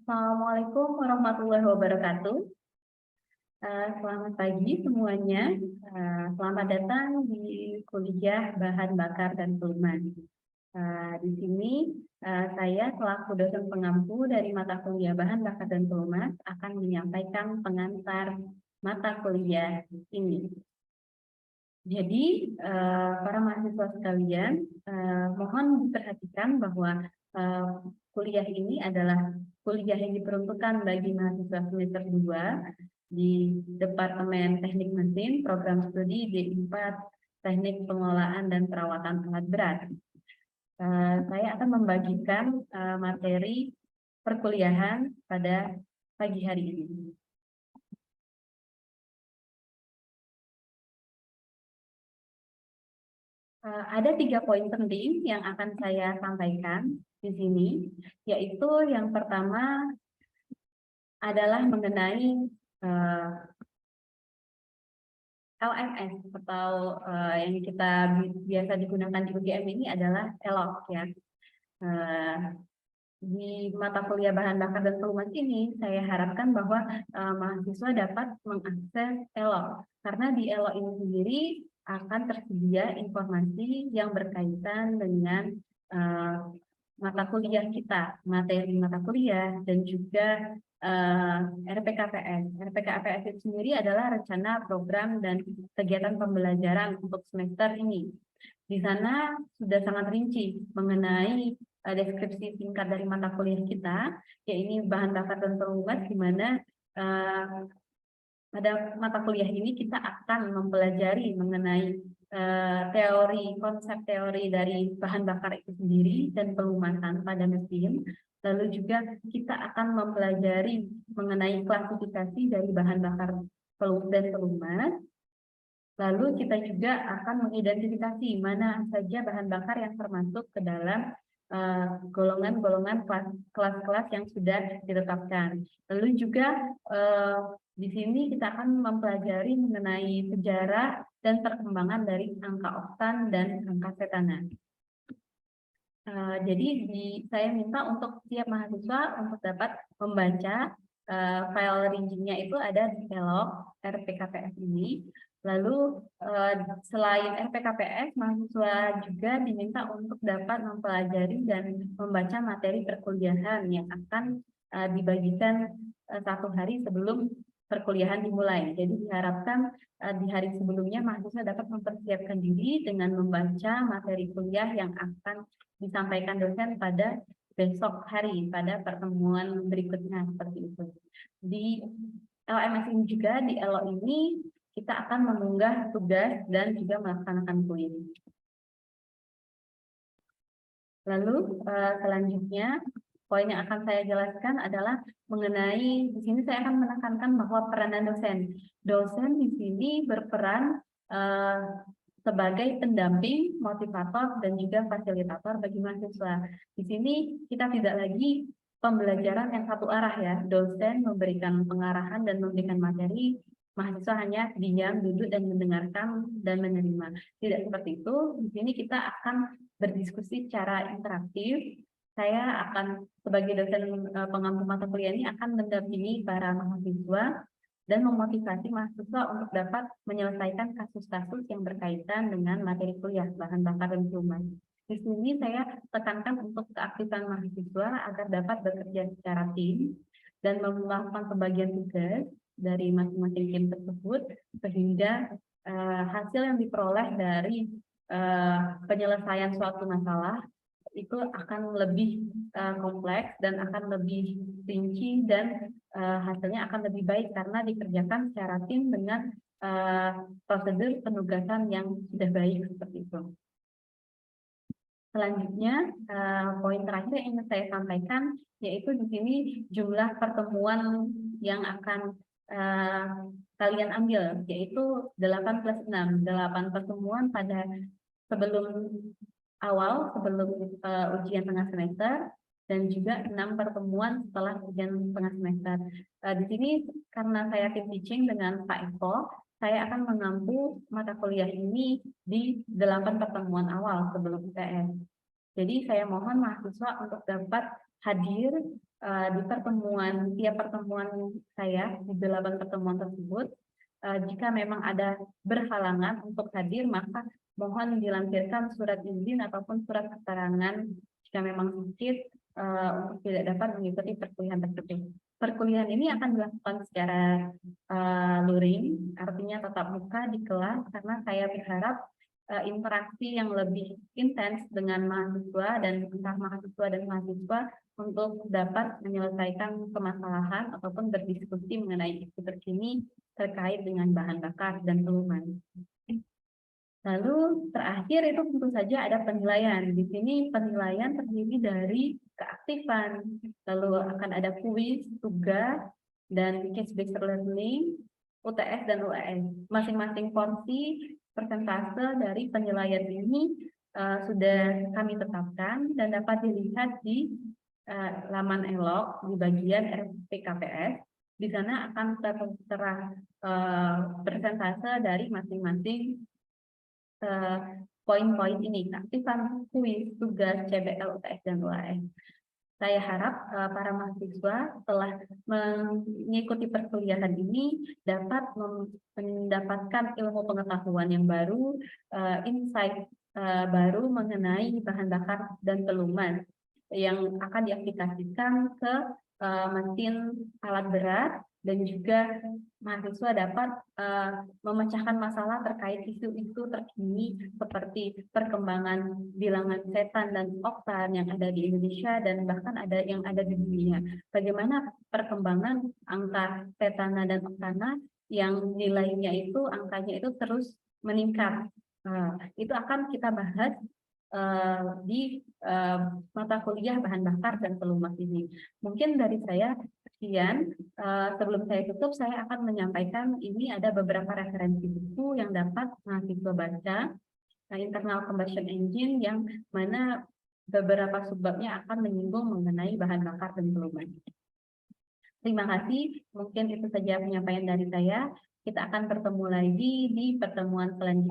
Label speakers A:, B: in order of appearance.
A: Assalamualaikum warahmatullahi wabarakatuh. Selamat pagi semuanya. Selamat datang di kuliah Bahan Bakar dan Pelumas. Di sini saya selaku dosen pengampu dari mata kuliah Bahan Bakar dan Pelumas akan menyampaikan pengantar mata kuliah ini. Jadi, para mahasiswa sekalian, mohon diperhatikan bahwa kuliah ini adalah kuliah yang diperuntukkan bagi mahasiswa semester 2 di Departemen Teknik Mesin, Program Studi D4 Teknik Pengelolaan dan Perawatan Alat Berat. Saya akan membagikan materi perkuliahan pada pagi hari ini. Ada 3 poin penting yang akan saya sampaikan di sini, yaitu yang pertama adalah mengenai LMS atau yang kita biasa digunakan di UGM ini adalah ELOK ya. Di mata kuliah Bahan Bakar dan Pelumas ini saya harapkan bahwa mahasiswa dapat mengakses ELOK karena di ELOK ini sendiri akan tersedia informasi yang berkaitan dengan mata kuliah kita, materi mata kuliah, dan juga RPKPS. RPKPS itu sendiri adalah rencana program dan kegiatan pembelajaran untuk semester ini. Di sana sudah sangat rinci mengenai deskripsi singkat dari mata kuliah kita, yaitu Bahan Bakar dan Pelumas, di mana pada mata kuliah ini kita akan mempelajari mengenai konsep teori dari bahan bakar itu sendiri dan pelumasan pada mesin. Lalu juga kita akan mempelajari mengenai klasifikasi dari bahan bakar dan pelumas. Lalu kita juga akan mengidentifikasi mana saja bahan bakar yang termasuk ke dalam golongan-golongan kelas-kelas yang sudah ditetapkan. Lalu juga di sini kita akan mempelajari mengenai sejarah dan perkembangan dari angka oktan dan angka setanan. Jadi saya minta untuk setiap mahasiswa untuk dapat membaca file rincinya itu ada di ELOK RPKPS ini. Lalu selain RPKPS, mahasiswa juga diminta untuk dapat mempelajari dan membaca materi perkuliahan yang akan dibagikan 1 hari sebelum perkuliahan dimulai. Jadi diharapkan di hari sebelumnya mahasiswa dapat mempersiapkan diri dengan membaca materi kuliah yang akan disampaikan dosen pada besok hari, pada pertemuan berikutnya, seperti itu. Di LMS ini juga, di ELO ini, kita akan mengunggah tugas dan juga melaksanakan kuis. Lalu selanjutnya, poin yang akan saya jelaskan adalah mengenai, di sini saya akan menekankan bahwa peranan dosen. Dosen di sini berperan sebagai pendamping, motivator, dan juga fasilitator bagi mahasiswa. Di sini kita tidak lagi pembelajaran yang satu arah ya, dosen memberikan pengarahan dan memberikan materi, mahasiswa hanya diam, duduk, dan mendengarkan dan menerima. Tidak seperti itu. Di sini kita akan berdiskusi secara interaktif. Saya akan sebagai dosen pengampu mata kuliah ini akan mendampingi para mahasiswa dan memotivasi mahasiswa untuk dapat menyelesaikan kasus-kasus yang berkaitan dengan materi kuliah bahan bakar dan pelumas. Di sini saya tekankan untuk keaktifan mahasiswa agar dapat bekerja secara tim dan melakukan pembagian tugas dari masing-masing tim tersebut sehingga hasil yang diperoleh dari penyelesaian suatu masalah itu akan lebih kompleks dan akan lebih rinci dan hasilnya akan lebih baik karena dikerjakan secara tim dengan prosedur penugasan yang sudah baik seperti itu. Selanjutnya, poin terakhir yang ingin saya sampaikan yaitu di sini jumlah pertemuan yang akan kalian ambil, yaitu 8+6, 8 pertemuan pada sebelum ujian tengah semester, dan juga 6 pertemuan setelah ujian tengah semester. Di sini karena saya tim teaching dengan Pak Eko, saya akan mengampu mata kuliah ini di 8 pertemuan awal sebelum UTS. Jadi saya mohon mahasiswa untuk dapat hadir di tiap pertemuan saya di 8 pertemuan tersebut. Jika memang ada berhalangan untuk hadir, maka mohon dilampirkan surat izin ataupun surat keterangan jika memang sakit untuk tidak dapat mengikuti perkuliahan tersebut. Perkuliahan ini akan dilakukan secara luring, artinya tatap muka di kelas, karena saya berharap interaksi yang lebih intens dengan mahasiswa dan antar mahasiswa dan mahasiswa untuk dapat menyelesaikan permasalahan ataupun berdiskusi mengenai isu terkini terkait dengan bahan bakar dan peluman. Lalu terakhir itu tentu saja ada penilaian. Di sini penilaian terdiri dari keaktifan, lalu akan ada kuis, tugas, dan case-based learning, UTS dan UAS. Masing-masing porsi persentase dari penilaian ini sudah kami tetapkan dan dapat dilihat di laman elok di bagian RPKPS. Di sana akan tertera persentase dari masing-masing poin-poin ini, keaktifan, kuis, tugas, CBL, UTS, dan UAS. Saya harap para mahasiswa setelah mengikuti perkuliahan ini dapat mendapatkan ilmu pengetahuan yang baru, insight baru mengenai bahan bakar dan peluman yang akan diaplikasikan ke mesin alat berat, dan juga mahasiswa dapat memecahkan masalah terkait isu-isu terkini seperti perkembangan bilangan setan dan oktan yang ada di Indonesia dan bahkan ada yang ada di dunia. Bagaimana perkembangan angka setana dan oktana yang nilainya itu, angkanya itu terus meningkat. Itu akan kita bahas di mata kuliah bahan bakar dan pelumas ini. Mungkin dari saya sekian. Sebelum saya tutup, saya akan menyampaikan ini ada beberapa referensi buku yang dapat mahasiswa baca. Internal combustion engine yang mana beberapa subbabnya akan menyinggung mengenai bahan bakar dan pelumas. Terima kasih. Mungkin itu saja penyampaian dari saya. Kita akan bertemu lagi di pertemuan selanjutnya.